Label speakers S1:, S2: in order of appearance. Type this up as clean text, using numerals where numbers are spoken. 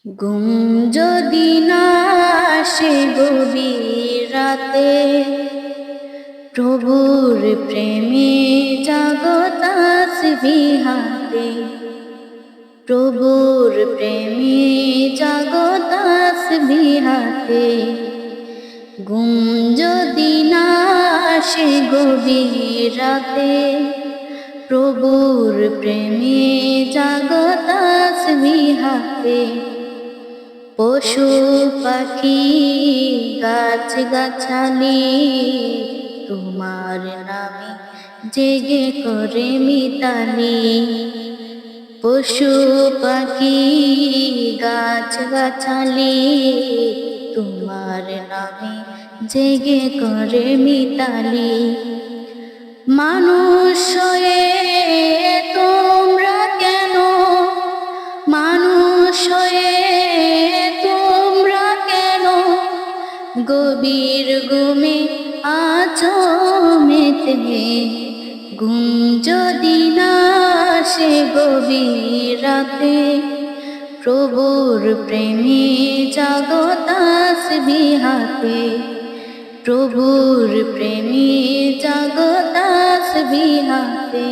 S1: ঘুম যদি না আসে গভীর রাতে, প্রভুর প্রেমে জাগো তাসবিহ হাতে। প্রভুর প্রেমে জাগো তাসবিহ হাতে। ঘুম যদি না আসে গভীর রাতে, প্রভুর প্রেমে জাগো তাসবিহ হাতে। পশু পাখি গাছ গাছালি তোমার নামে জেগে করে মিতালি। পশু পাখি গাছ গাছালি তোমার নামে জেগে করে মিতালি। মানুষ হয়ে তোমরা কেন, মানুষ হয়ে তোমরা কেন গভীর ঘুমে আছো মেতে। ঘুম যদি না আসে গভীর রাতে, প্রভুর প্রেমে জাগো তাসবিহ হাতে। প্রভুর প্রেমে জাগো তাসবিহ হাতে।